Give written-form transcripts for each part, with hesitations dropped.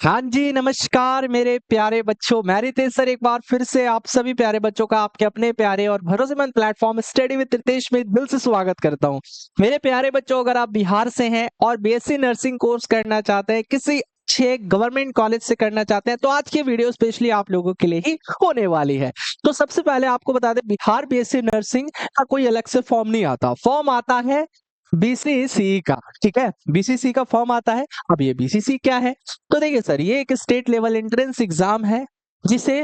हाँ जी, नमस्कार मेरे प्यारे बच्चों। मैं रितेश सर एक बार फिर से आप सभी प्यारे बच्चों का आपके अपने प्यारे और भरोसेमंद प्लेटफॉर्म स्टडी विद रितेश में दिल से स्वागत करता हूँ। मेरे प्यारे बच्चों, अगर आप बिहार से हैं और बीएससी नर्सिंग कोर्स करना चाहते हैं, किसी अच्छे गवर्नमेंट कॉलेज से करना चाहते हैं, तो आज की वीडियो स्पेशली आप लोगों के लिए ही होने वाली है। तो सबसे पहले आपको बता दें, बिहार बीएससी नर्सिंग का कोई अलग से फॉर्म नहीं आता। फॉर्म आता है बीसीसी का। ठीक है, बीसीसी का फॉर्म आता है। अब ये बीसीसी क्या है? तो देखिए सर, ये एक स्टेट लेवल एंट्रेंस एग्जाम है जिसे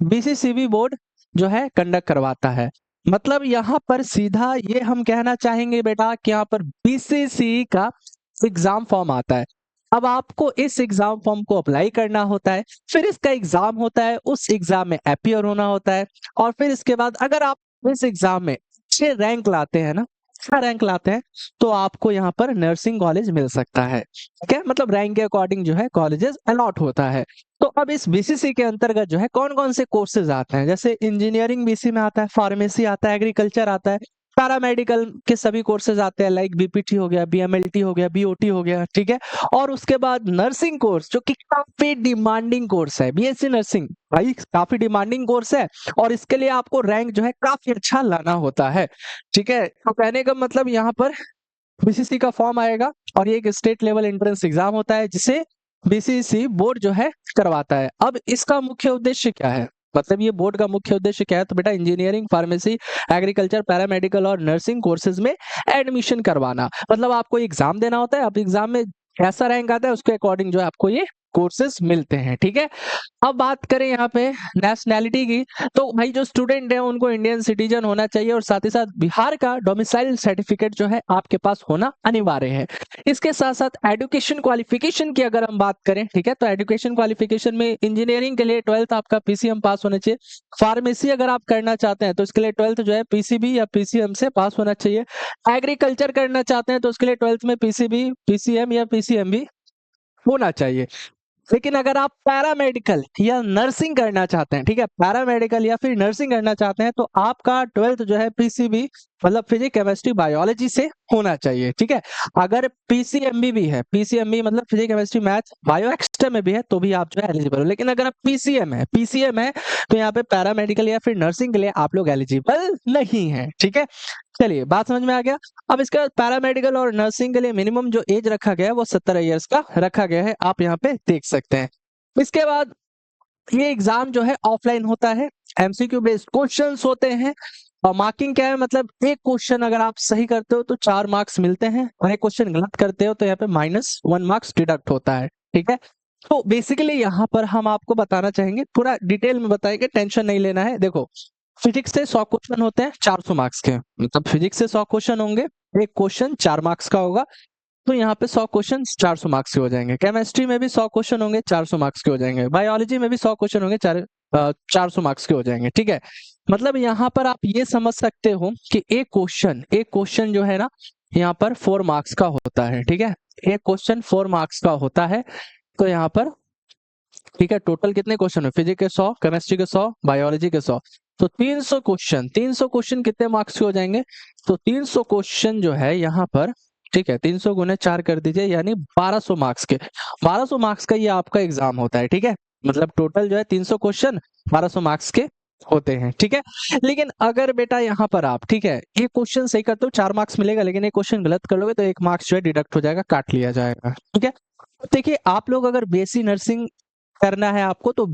बीसीसीबी बोर्ड जो है कंडक्ट करवाता है। मतलब यहाँ पर सीधा ये हम कहना चाहेंगे बेटा कि यहाँ पर बीसीसी का एग्जाम फॉर्म आता है। अब आपको इस एग्जाम फॉर्म को अप्लाई करना होता है, फिर इसका एग्जाम होता है, उस एग्जाम में अपीयर होना होता है, और फिर इसके बाद अगर आप इस एग्जाम में अच्छे रैंक लाते हैं ना, अच्छा रैंक लाते हैं, तो आपको यहाँ पर नर्सिंग कॉलेज मिल सकता है। ठीक है, मतलब रैंक के अकॉर्डिंग जो है कॉलेजेस अलॉट होता है। तो अब इस बीसीसी के अंतर्गत जो है कौन कौन से कोर्सेज आते हैं, जैसे इंजीनियरिंग बीसी में आता है, फार्मेसी आता है, एग्रीकल्चर आता है, पैरामेडिकल के सभी कोर्सेज आते हैं, लाइक बीपीटी हो गया, बीएमएलटी हो गया, बीओटी हो गया। ठीक है, और उसके बाद नर्सिंग कोर्स जो कि काफी डिमांडिंग कोर्स है, बीएससी नर्सिंग भाई काफी डिमांडिंग कोर्स है, और इसके लिए आपको रैंक जो है काफी अच्छा लाना होता है। ठीक है, तो कहने का मतलब यहाँ पर बीसीसी का फॉर्म आएगा और ये एक स्टेट लेवल एंट्रेंस एग्जाम होता है जिसे बीसीसी बोर्ड जो है करवाता है। अब इसका मुख्य उद्देश्य क्या है, मतलब ये बोर्ड का मुख्य उद्देश्य क्या है? तो बेटा इंजीनियरिंग, फार्मेसी, एग्रीकल्चर, पैरामेडिकल और नर्सिंग कोर्सेज में एडमिशन करवाना। मतलब आपको एग्जाम देना होता है, अब एग्जाम में कैसा रैंक आता है उसके अकॉर्डिंग जो है आपको ये कोर्सेज मिलते हैं। ठीक है, अब बात करें यहाँ पे नेशनैलिटी की, तो भाई जो स्टूडेंट है उनको इंडियन सिटीजन होना चाहिए, और साथ ही साथ बिहार का डोमिसाइल सर्टिफिकेट जो है आपके पास होना अनिवार्य है। इसके साथ साथ एजुकेशन क्वालिफिकेशन की अगर हम बात करें, ठीक है, तो एजुकेशन क्वालिफिकेशन में इंजीनियरिंग के लिए 12th आपका पीसीएम पास होना चाहिए। फार्मेसी अगर आप करना चाहते हैं तो इसके लिए 12th जो है पीसीबी या पीसीएम से पास होना चाहिए। एग्रीकल्चर करना चाहते हैं तो उसके लिए 12th में पीसीबी, पीसीएम या पीसीएम भी होना चाहिए। लेकिन अगर आप पैरामेडिकल या नर्सिंग करना चाहते हैं, ठीक है, पैरामेडिकल या फिर नर्सिंग करना चाहते हैं, तो आपका 12th जो है पीसीबी मतलब फिजिक्स, केमिस्ट्री, बायोलॉजी से होना चाहिए। ठीक है, अगर पीसीएमबी भी है, पीसीएमबी मतलब physics, chemistry, math, bio extra में भी है, तो भी आप जो है एलिजिबल हो। लेकिन अगर आप पीसीएम है तो यहाँ पे पैरामेडिकल या फिर नर्सिंग के लिए आप लोग एलिजिबल नहीं है। ठीक है, चलिए बात समझ में आ गया। अब इसके बाद पैरामेडिकल और नर्सिंग के लिए मिनिमम जो एज रखा गया है वो 17 ईयर्स का रखा गया है, आप यहाँ पे देख सकते हैं। इसके बाद ये एग्जाम जो है ऑफलाइन होता है, एमसीक्यू बेस्ड क्वेश्चंस होते हैं, और मार्किंग क्या है, मतलब एक क्वेश्चन अगर आप सही करते हो तो 4 मार्क्स मिलते हैं, और एक क्वेश्चन गलत करते हो तो यहाँ पे -1 मार्क्स डिडक्ट होता है। ठीक है, तो बेसिकली यहाँ पर हम आपको बताना चाहेंगे, पूरा डिटेल में बताएंगे, टेंशन नहीं लेना है। देखो, फिजिक्स से 100 क्वेश्चन होते हैं 400 मार्क्स के, मतलब फिजिक्स से 100 क्वेश्चन होंगे, एक क्वेश्चन 4 मार्क्स का होगा, तो यहाँ पे 100 क्वेश्चन 400 मार्क्स के हो जाएंगे। केमिस्ट्री में भी 100 क्वेश्चन होंगे, 400 मार्क्स के हो जाएंगे। बायोलॉजी में भी 100 क्वेश्चन होंगे, 400 मार्क्स के हो जाएंगे। ठीक है, मतलब यहाँ पर आप ये समझ सकते हो कि एक क्वेश्चन जो है ना, यहाँ पर 4 मार्क्स का होता है। ठीक है, एक क्वेश्चन 4 मार्क्स का होता है, तो यहाँ पर ठीक है, टोटल कितने क्वेश्चन है? फिजिक्स के 100, केमिस्ट्री के 100, बायोलॉजी के 100, तो 300 क्वेश्चन कितने मार्क्स के हो जाएंगे? तो 300 क्वेश्चन जो है यहाँ पर, ठीक है, 300 गुने 4 कर दीजिए, यानी 1200 मार्क्स के, 1200 मार्क्स का ये आपका एग्जाम होता है। ठीक है, मतलब टोटल जो है 300 क्वेश्चन 1200 मार्क्स के होते हैं। ठीक है, लेकिन अगर बेटा यहाँ पर आप, ठीक है, ये क्वेश्चन सही करते हो 4 मार्क्स मिलेगा, लेकिन एक क्वेश्चन गलत कर लोगे तो 1 मार्क्स जो है डिडक्ट हो जाएगा, काट लिया जाएगा। ठीक है, देखिए आप लोग अगर बीएससी नर्सिंग करना है आपको, तो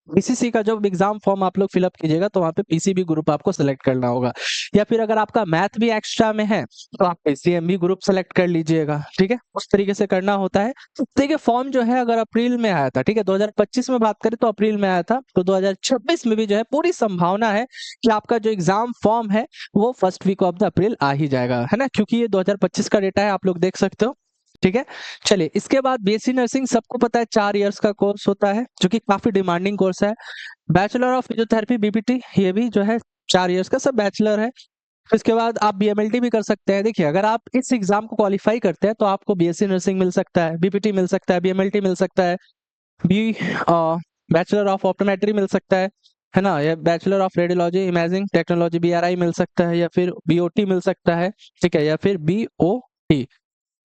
बीसीसी का जब एग्जाम फॉर्म आप लोग फिलअप कीजिएगा तो वहां पे पीसीबी ग्रुप आपको सेलेक्ट करना होगा, या फिर अगर आपका मैथ भी एक्स्ट्रा में है तो आप पीसीएमबी ग्रुप सेलेक्ट कर लीजिएगा। ठीक है, उस तरीके से करना होता है। तो देखिए फॉर्म जो है अगर अप्रैल में आया था, ठीक है, 2025 में बात करें तो अप्रैल में आया था, तो 2026 में भी जो है पूरी संभावना है कि आपका जो एग्जाम फॉर्म है वो first week of the April आ ही जाएगा, है ना, क्योंकि ये 2025 का डेटा है, आप लोग देख सकते हो। ठीक है, चलिए इसके बाद बीएससी नर्सिंग सबको पता है 4 इयर्स का कोर्स होता है, जो कि काफी डिमांडिंग कोर्स है। बैचलर ऑफ फिजियोथेरेपी बीपीटी, ये भी जो है 4 इयर्स का, सब बैचलर है। इसके बाद आप बीएमएलटी भी कर सकते हैं। देखिए अगर आप इस एग्जाम को क्वालिफाई करते हैं तो आपको बीएससी नर्सिंग मिल सकता है, बीपीटी मिल सकता है, बीएमएलटी मिल सकता है, बी बैचलर ऑफ ऑप्टोमेट्री मिल सकता है ना, या bachelor of radiology imaging technology BRI मिल सकता है, या फिर बीओटी मिल सकता है। ठीक है, या फिर बीओटी,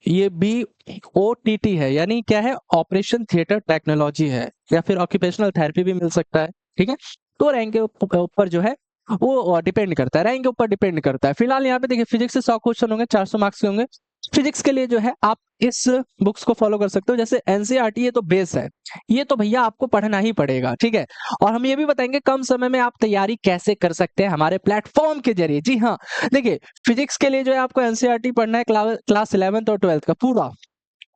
ये BOTT है, यानी क्या है, ऑपरेशन थिएटर टेक्नोलॉजी है, या फिर ऑक्यूपेशनल थेरेपी भी मिल सकता है। ठीक है, तो रैंक के ऊपर जो है वो डिपेंड करता है, रैंक के ऊपर डिपेंड करता है। फिलहाल यहाँ पे देखिए फिजिक्स से 100 क्वेश्चन होंगे, 400 मार्क्स के होंगे। फिजिक्स के लिए जो है आप इस बुक्स को फॉलो कर सकते हो, जैसे एनसीईआरटी ये तो बेस है, ये तो भैया आपको पढ़ना ही पड़ेगा। ठीक है, और हम ये भी बताएंगे कम समय में आप तैयारी कैसे कर सकते हैं हमारे प्लेटफॉर्म के जरिए। जी हाँ, देखिए फिजिक्स के लिए जो है आपको एनसीईआरटी पढ़ना है, क्लास 11th और 12th का पूरा।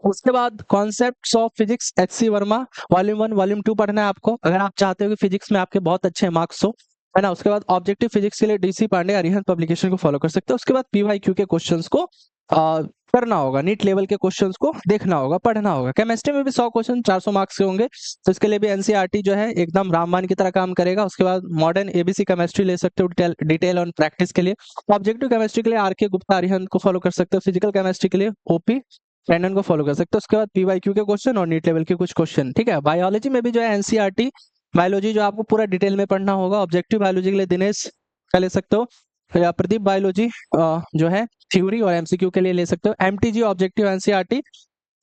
उसके बाद concepts of physics HC Verma volume 1 volume 2 पढ़ना है आपको, अगर आप चाहते हो कि फिजिक्स में आपके बहुत अच्छे मार्क्स हो, है ना। उसके बाद ऑब्जेक्टिव फिजिक्स के लिए DC पांडे अरिहंत पब्लिकेशन को फॉलो कर सकते हो। उसके बाद PYQ के क्वेश्चंस को करना होगा, नीट लेवल के क्वेश्चंस को देखना होगा, पढ़ना होगा। केमिस्ट्री में भी 100 क्वेश्चन 400 मार्क्स के होंगे, तो इसके लिए भी एनसीईआरटी जो है एकदम रामबाण की तरह काम करेगा। उसके बाद मॉडर्न ABC केमिस्ट्री ले सकते हो डिटेल ऑन प्रैक्टिस के लिए। ऑब्जेक्टिव केमिस्ट्री के लिए RK गुप्ता अरिहंत को फॉलो कर सकते हो। फिजिकल केमिस्ट्री के लिए OP टैंडन को फॉलो कर सकते हो। उसके बाद PYQ के क्वेश्चन और नीट लेवल के कुछ क्वेश्चन। ठीक है, बायोलॉजी में भी जो है एनसीईआरटी बायोलॉजी जो आपको पूरा डिटेल में पढ़ना होगा। ऑब्जेक्टिव बायोलॉजी के लिए दिनेश का ले सकते हो, या प्रदीप बायोलॉजी जो है थ्योरी और MCQ के लिए ले सकते हो। MTG objective NCERT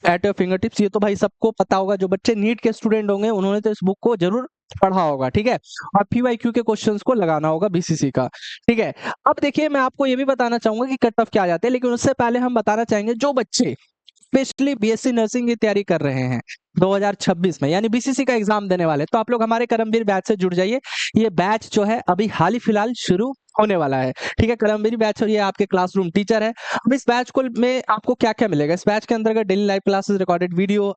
at your finger tips, ये तो भाई सबको पता होगा, जो बच्चे नीट के स्टूडेंट होंगे उन्होंने तो इस बुक को जरूर पढ़ा होगा। ठीक है, और PYQ के क्वेश्चंस को लगाना होगा BCC का। ठीक है, अब देखिए मैं आपको ये भी बताना चाहूंगा कि कट ऑफ क्या आ जाते हैं, लेकिन उससे पहले हम बताना चाहेंगे जो बच्चे स्पेशली BSc नर्सिंग की तैयारी कर रहे हैं 2026 में, यानी BCC का एग्जाम देने वाले, तो आप लोग हमारे करमवीर बैच से जुड़ जाइए। ये बैच जो है अभी हाल ही फिलहाल शुरू होने वाला है। ठीक है, करमवीर बैच, और ये आपके क्लासरूम टीचर है। अब इस बैच को में आपको क्या क्या मिलेगा, इस बैच के अंतर्गत daily live classes, recorded video,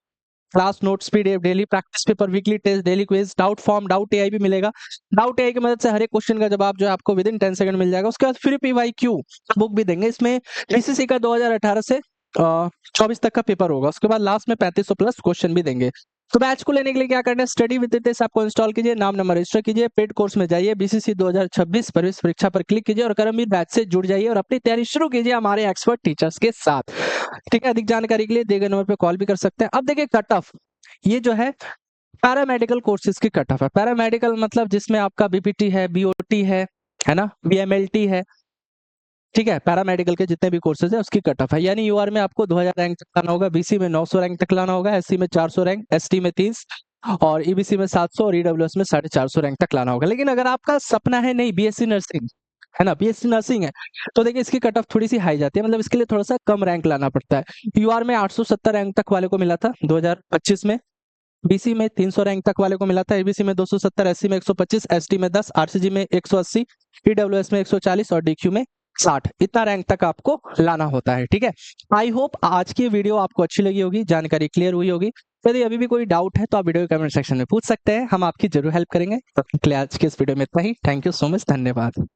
class notes, PDF, daily practice paper, weekly test, daily quiz, doubt form, doubt AI भी मिलेगा। डाउट AI की मदद से हर एक क्वेश्चन का जवाब जो है आपको विद इन 10 सेकंड मिल जाएगा। उसके बाद फिर PYQ बुक भी देंगे, इसमें BCC का 2018 से 24 तक का पेपर होगा। उसके बाद लास्ट में 3500 प्लस क्वेश्चन भी देंगे। तो बैच को लेने के लिए क्या करना है, स्टडी विद रितेश आपको इंस्टॉल कीजिए, नाम नंबर रजिस्टर कीजिए, पेड कोर्स में जाइए, BCC 2026 प्रवेश परीक्षा पर क्लिक कीजिए और करमवीर बैच से जुड़ जाइए और अपनी तैयारी शुरू कीजिए हमारे एक्सपर्ट टीचर्स के साथ। ठीक है, अधिक जानकारी के लिए दिए गए नंबर पर कॉल भी कर सकते हैं। अब देखिए कट ऑफ, ये जो है पैरामेडिकल कोर्सेज की कट ऑफ है। पैरामेडिकल मतलब जिसमें आपका BPT है, BOT है ना, BMLT है। ठीक है, पैरामेडिकल के जितने भी कोर्सेज है उसकी कट ऑफ है, यानी UR में आपको 2000 रैंक तक लाना होगा, BC में 900 रैंक तक लाना होगा, SC में 400 रैंक, ST में 30 और EBC में 700 और EWS में 450 रैंक तक लाना होगा। लेकिन अगर आपका सपना है नहीं BSc नर्सिंग, है ना, BSc नर्सिंग है, तो देखिए इसकी कट ऑफ थोड़ी सी हाई जाती है, मतलब इसके लिए थोड़ा सा कम रैंक लाना पड़ता है। UR में 870 रैंक तक वाले को मिला था 2025 में, BC में 300 रैंक तक वाले को मिला था, ABC में 270, SC में 125, ST में 10, RCG में 180, EWS में 140 और DQ में 60, इतना रैंक तक आपको लाना होता है। ठीक है, आई होप आज की वीडियो आपको अच्छी लगी होगी, जानकारी क्लियर हुई होगी। यदि अभी भी कोई डाउट है तो आप वीडियो कमेंट सेक्शन में पूछ सकते हैं, हम आपकी जरूर हेल्प करेंगे। तब तक के लिए आज के इस वीडियो में इतना ही। थैंक यू सो मच, धन्यवाद।